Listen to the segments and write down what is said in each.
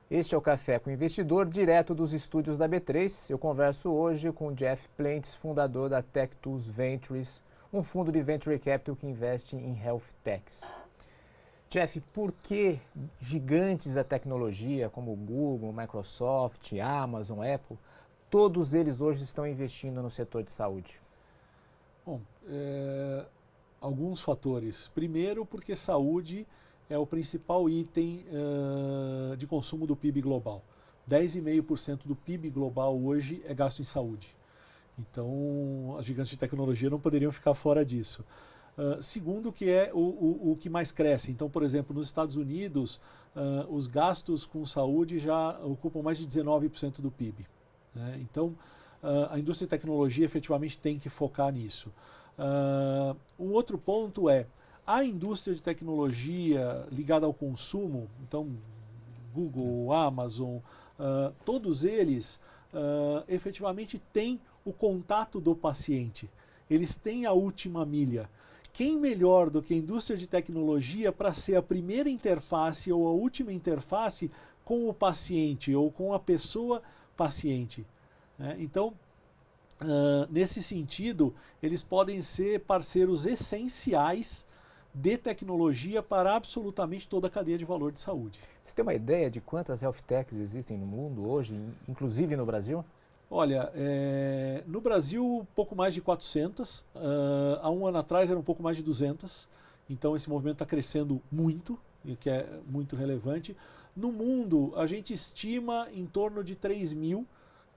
Este é o Café com o Investidor, direto dos estúdios da B3. Eu converso hoje com Jeff Plentes, fundador da Tech2 Ventures, um fundo de venture capital que investe em health techs. Jeff, por que gigantes da tecnologia como Google, Microsoft, Amazon, Apple, todos eles hoje estão investindo no setor de saúde? Bom, alguns fatores. Primeiro, porque saúde é o principal item de consumo do PIB global. 10,5% do PIB global hoje é gasto em saúde. Então, as gigantes de tecnologia não poderiam ficar fora disso. Segundo, que é o que mais cresce. Então, por exemplo, nos Estados Unidos, os gastos com saúde já ocupam mais de 19% do PIB. Né? Então, a indústria de tecnologia efetivamente tem que focar nisso. Um outro ponto é a indústria de tecnologia ligada ao consumo, então Google, Amazon, todos eles efetivamente têm o contato do paciente. Eles têm a última milha. Quem melhor do que a indústria de tecnologia para ser a primeira interface ou a última interface com o paciente ou com a pessoa paciente? Então, nesse sentido, eles podem ser parceiros essenciais de tecnologia para absolutamente toda a cadeia de valor de saúde. Você tem uma ideia de quantas health techs existem no mundo hoje, inclusive no Brasil? Olha, no Brasil, pouco mais de 400. Há um ano atrás eram um pouco mais de 200. Então esse movimento está crescendo muito, o que é muito relevante. No mundo, a gente estima em torno de 3.000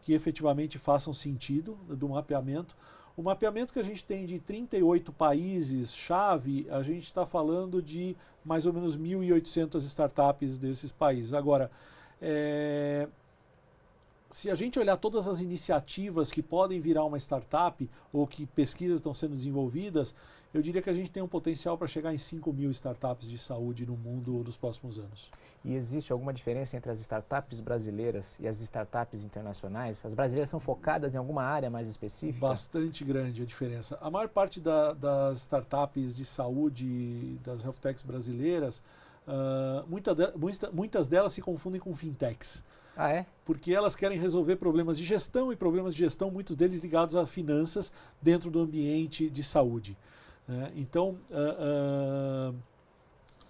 que efetivamente façam sentido do mapeamento. O mapeamento que a gente tem de 38 países-chave, a gente está falando de mais ou menos 1.800 startups desses países. Agora, se a gente olhar todas as iniciativas que podem virar uma startup ou que pesquisas estão sendo desenvolvidas, eu diria que a gente tem um potencial para chegar em 5.000 startups de saúde no mundo nos próximos anos. E existe alguma diferença entre as startups brasileiras e as startups internacionais? As brasileiras são focadas em alguma área mais específica? Bastante grande a diferença. A maior parte das startups de saúde, das health techs brasileiras, muitas delas se confundem com fintechs. Ah, é? Porque elas querem resolver problemas de gestão e problemas de gestão, muitos deles ligados a finanças dentro do ambiente de saúde. Então,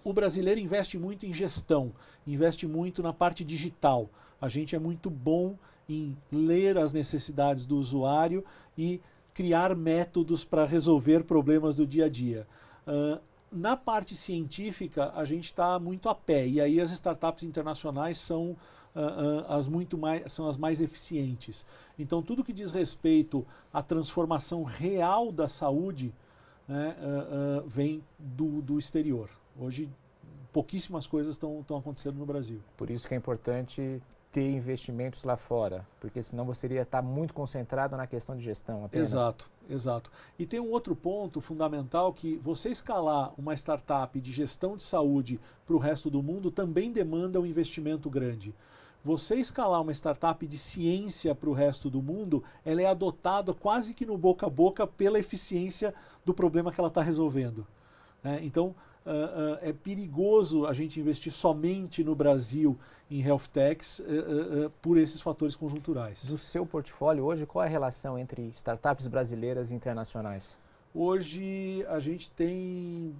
o brasileiro investe muito em gestão, investe muito na parte digital. A gente é muito bom em ler as necessidades do usuário e criar métodos para resolver problemas do dia a dia. Na parte científica, a gente está muito a pé, e aí as startups internacionais são as mais eficientes. Então, tudo que diz respeito à transformação real da saúde, vem do exterior. Hoje, pouquíssimas coisas estão acontecendo no Brasil. Por isso que é importante ter investimentos lá fora, porque senão você iria estar muito concentrado na questão de gestão apenas. Exato. E tem um outro ponto fundamental, que você escalar uma startup de gestão de saúde para o resto do mundo também demanda um investimento grande. Você escalar uma startup de ciência para o resto do mundo, ela é adotada quase que no boca a boca pela eficiência do problema que ela está resolvendo. Então, é perigoso a gente investir somente no Brasil em health techs por esses fatores conjunturais. Do seu portfólio hoje, qual é a relação entre startups brasileiras e internacionais? Hoje a gente tem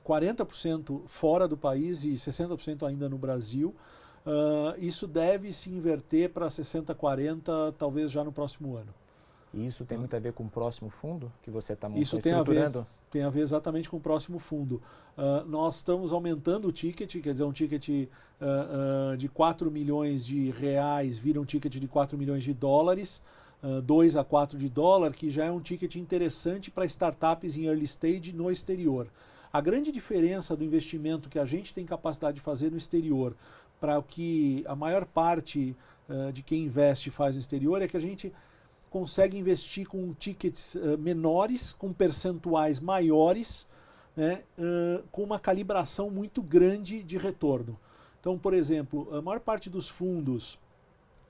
40% fora do país e 60% ainda no Brasil. Isso deve se inverter para 60-40, talvez já no próximo ano. E isso tem muito a ver com o próximo fundo que você está estruturando? Tem a ver exatamente com o próximo fundo. Nós estamos aumentando o ticket, quer dizer, um ticket de 4 milhões de reais vira um ticket de 4 milhões de dólares, 2 a 4 de dólar, que já é um ticket interessante para startups em early stage no exterior. A grande diferença do investimento que a gente tem capacidade de fazer no exterior para o que a maior parte de quem investe faz no exterior é que a gente consegue investir com tickets menores, com percentuais maiores, com uma calibração muito grande de retorno. Então, por exemplo, a maior parte dos fundos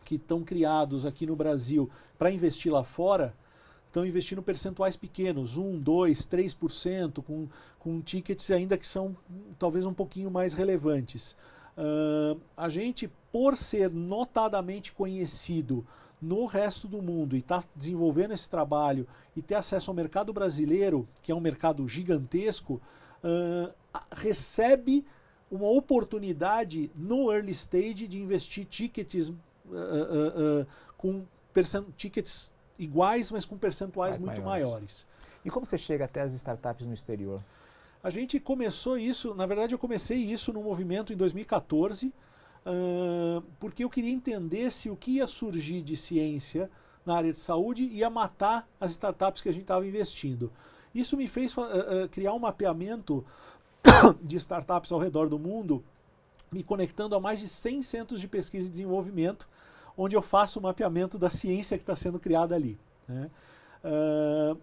que estão criados aqui no Brasil para investir lá fora estão investindo percentuais pequenos, 1, 2, 3%, com tickets ainda que são talvez um pouquinho mais relevantes. A gente, por ser notadamente conhecido no resto do mundo e estar desenvolvendo esse trabalho e ter acesso ao mercado brasileiro, que é um mercado gigantesco, recebe uma oportunidade no early stage de investir tickets com tickets iguais, mas com percentuais muito maiores. E como você chega até as startups no exterior? A gente começou isso, na verdade eu comecei isso no movimento em 2014, porque eu queria entender se o que ia surgir de ciência na área de saúde ia matar as startups que a gente estava investindo. Isso me fez criar um mapeamento de startups ao redor do mundo, me conectando a mais de 100 centros de pesquisa e desenvolvimento, onde eu faço o mapeamento da ciência que está sendo criada ali, né?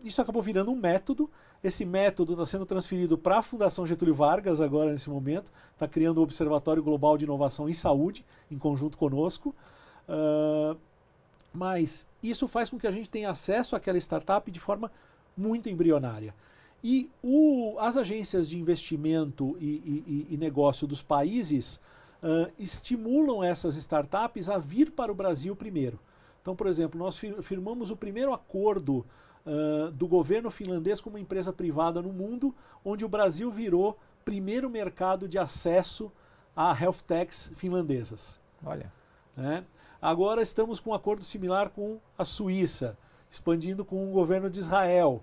Isso acabou virando um método. Esse método está sendo transferido para a Fundação Getúlio Vargas agora nesse momento, está criando o Observatório Global de Inovação em Saúde, em conjunto conosco. Mas isso faz com que a gente tenha acesso àquela startup de forma muito embrionária. E as agências de investimento e negócio dos países estimulam essas startups a vir para o Brasil primeiro. Então, por exemplo, nós firmamos o primeiro acordo do governo finlandês com uma empresa privada no mundo, onde o Brasil virou primeiro mercado de acesso a health techs finlandesas. Olha. Agora estamos com um acordo similar com a Suíça, expandindo com o governo de Israel.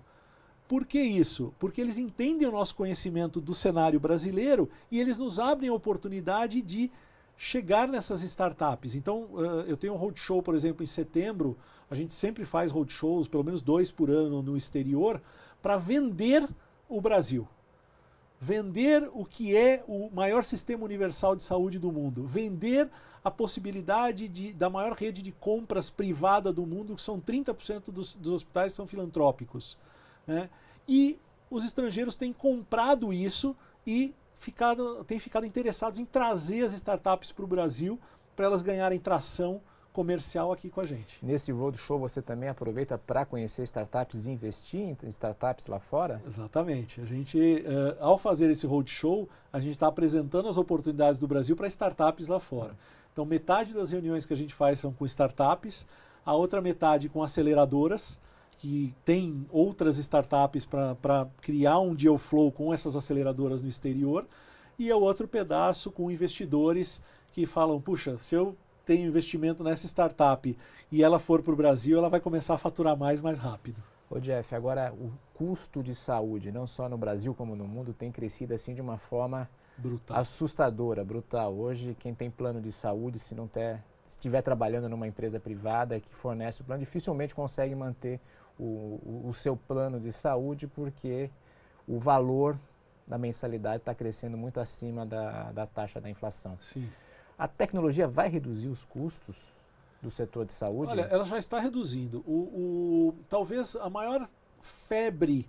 Por que isso? Porque eles entendem o nosso conhecimento do cenário brasileiro e eles nos abrem a oportunidade de chegar nessas startups. Então, eu tenho um roadshow, por exemplo, em setembro. A gente sempre faz roadshows, pelo menos 2 por ano no exterior, para vender o Brasil. Vender o que é o maior sistema universal de saúde do mundo. Vender a possibilidade da maior rede de compras privada do mundo, que são 30% dos hospitais são filantrópicos, né? E os estrangeiros têm comprado isso e têm ficado interessados em trazer as startups para o Brasil para elas ganharem tração comercial aqui com a gente. Nesse roadshow você também aproveita para conhecer startups e investir em startups lá fora? Exatamente. A gente, ao fazer esse roadshow, a gente está apresentando as oportunidades do Brasil para startups lá fora. Então, metade das reuniões que a gente faz são com startups, a outra metade com aceleradoras, que tem outras startups para criar um deal flow com essas aceleradoras no exterior, e o outro pedaço com investidores que falam, puxa, se eu tenho investimento nessa startup e ela for para o Brasil, ela vai começar a faturar mais rápido. Ô Jeff, agora o custo de saúde, não só no Brasil como no mundo, tem crescido assim de uma forma brutal. Assustadora, brutal. Hoje, quem tem plano de saúde, se estiver trabalhando numa empresa privada que fornece o plano, dificilmente consegue manter o seu plano de saúde, porque o valor da mensalidade está crescendo muito acima da taxa da inflação. Sim. A tecnologia vai reduzir os custos do setor de saúde? Olha, ela já está reduzindo. Talvez a maior febre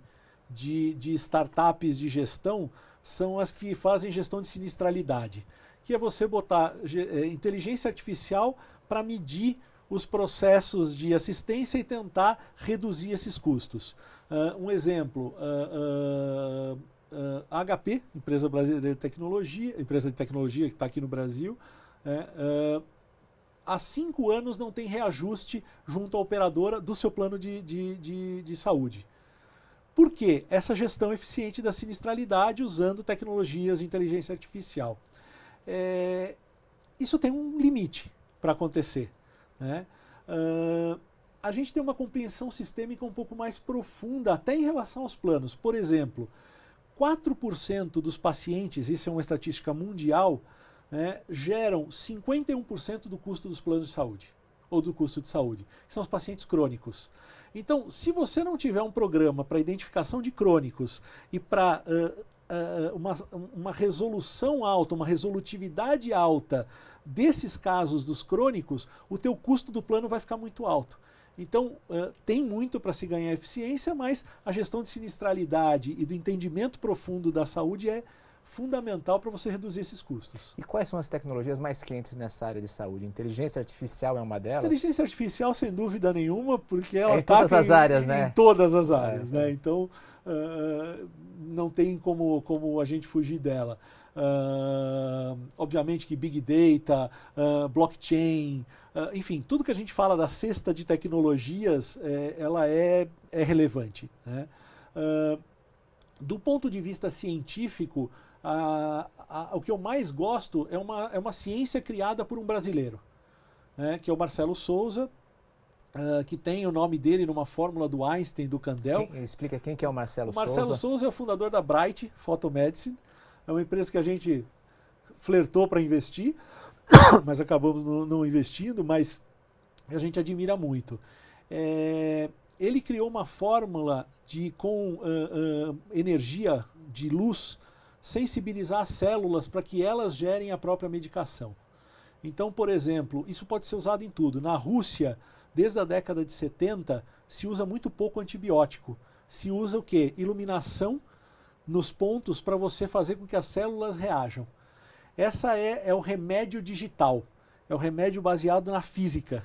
de startups de gestão são as que fazem gestão de sinistralidade, que é você botar inteligência artificial para medir os processos de assistência e tentar reduzir esses custos. Um exemplo, a HP, empresa brasileira de tecnologia, empresa de tecnologia que está aqui no Brasil, há 5 anos não tem reajuste junto à operadora do seu plano de saúde. Por quê? Essa gestão eficiente da sinistralidade usando tecnologias de inteligência artificial. Isso tem um limite para acontecer, né? A gente tem uma compreensão sistêmica um pouco mais profunda, até em relação aos planos. Por exemplo, 4% dos pacientes, isso é uma estatística mundial, né, geram 51% do custo dos planos de saúde, ou do custo de saúde, que são os pacientes crônicos. Então, se você não tiver um programa para identificação de crônicos e para uma resolução alta, uma resolutividade alta desses casos dos crônicos, o teu custo do plano vai ficar muito alto. Então, tem muito para se ganhar eficiência, mas a gestão de sinistralidade e do entendimento profundo da saúde é fundamental para você reduzir esses custos. E quais são as tecnologias mais quentes nessa área de saúde? Inteligência artificial é uma delas? Inteligência artificial, sem dúvida nenhuma, porque ela em todas as áreas, né? Em todas as áreas, né? Então, não tem como a gente fugir dela. obviamente que Big Data, blockchain, enfim, tudo que a gente fala da cesta de tecnologias, ela é relevante, né? Do ponto de vista científico, o que eu mais gosto é uma ciência criada por um brasileiro, né, que é o Marcelo Souza, que tem o nome dele numa fórmula do Einstein, do Candel. Explica quem que é o Marcelo Souza. O Marcelo Souza é o fundador da Bright Photomedicine, é uma empresa que a gente flertou para investir, mas acabamos não investindo, mas a gente admira muito. Ele criou uma fórmula de, com energia de luz, sensibilizar as células para que elas gerem a própria medicação. Então, por exemplo, isso pode ser usado em tudo. Na Rússia, desde a década de 70, se usa muito pouco antibiótico. Se usa o quê? Iluminação nos pontos para você fazer com que as células reajam. Essa é o remédio digital, é o remédio baseado na física.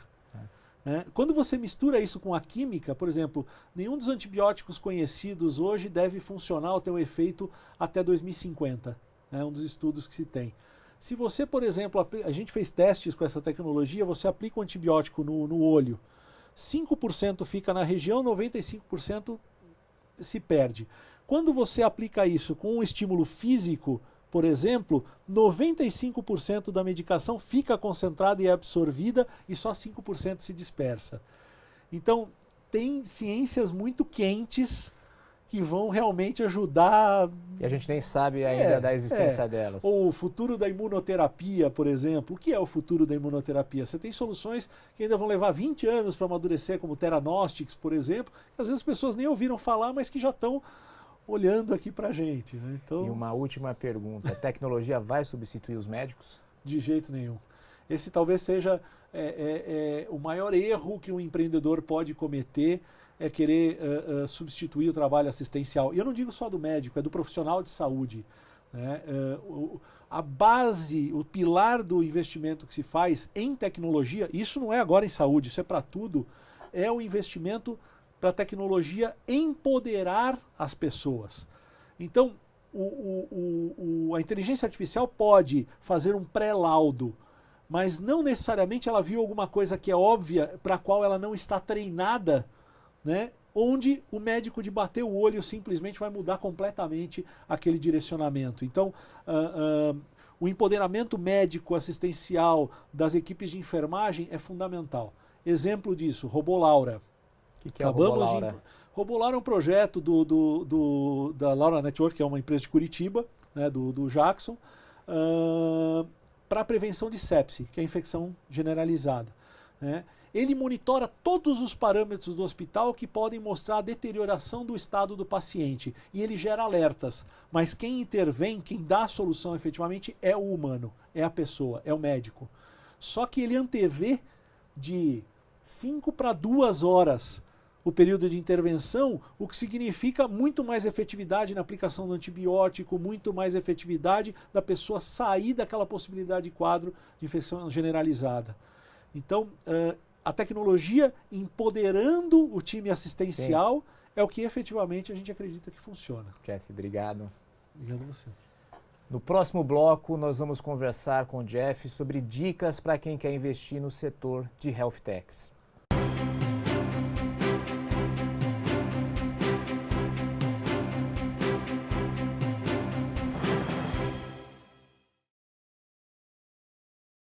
Quando você mistura isso com a química, por exemplo, nenhum dos antibióticos conhecidos hoje deve funcionar ou ter um efeito até 2050. É um dos estudos que se tem. Se você, por exemplo, a gente fez testes com essa tecnologia, você aplica um antibiótico no olho, 5% fica na região, 95% se perde. Quando você aplica isso com um estímulo físico, por exemplo, 95% da medicação fica concentrada e é absorvida e só 5% se dispersa. Então, tem ciências muito quentes que vão realmente ajudar... E a gente nem sabe ainda da existência delas. Ou o futuro da imunoterapia, por exemplo. O que é o futuro da imunoterapia? Você tem soluções que ainda vão levar 20 anos para amadurecer, como Theranostics, por exemplo, que às vezes as pessoas nem ouviram falar, mas que já estão olhando aqui para a gente, né? Então, e uma última pergunta, a tecnologia vai substituir os médicos? De jeito nenhum. Esse talvez seja o maior erro que um empreendedor pode cometer, é querer substituir o trabalho assistencial. E eu não digo só do médico, é do profissional de saúde, né? A base, o pilar do investimento que se faz em tecnologia, isso não é agora em saúde, isso é para tudo, é o investimento para a tecnologia empoderar as pessoas. Então, a inteligência artificial pode fazer um pré-laudo, mas não necessariamente ela viu alguma coisa que é óbvia, para a qual ela não está treinada, né? Onde o médico de bater o olho simplesmente vai mudar completamente aquele direcionamento. Então, o empoderamento médico assistencial das equipes de enfermagem é fundamental. Exemplo disso, RoboLaura. O que é o RoboLaura? RoboLaura é um projeto da Laura Network, que é uma empresa de Curitiba, né, do Jackson, para prevenção de sepse, que é a infecção generalizada, né? Ele monitora todos os parâmetros do hospital que podem mostrar a deterioração do estado do paciente. E ele gera alertas. Mas quem intervém, quem dá a solução efetivamente é o humano, é a pessoa, é o médico. Só que ele antevê de 5 para 2 horas o período de intervenção, o que significa muito mais efetividade na aplicação do antibiótico, muito mais efetividade da pessoa sair daquela possibilidade de quadro de infecção generalizada. Então, a tecnologia empoderando o time assistencial Sim. é o que efetivamente a gente acredita que funciona. Jeff, obrigado. Obrigado a você. No próximo bloco, nós vamos conversar com o Jeff sobre dicas para quem quer investir no setor de Health Techs.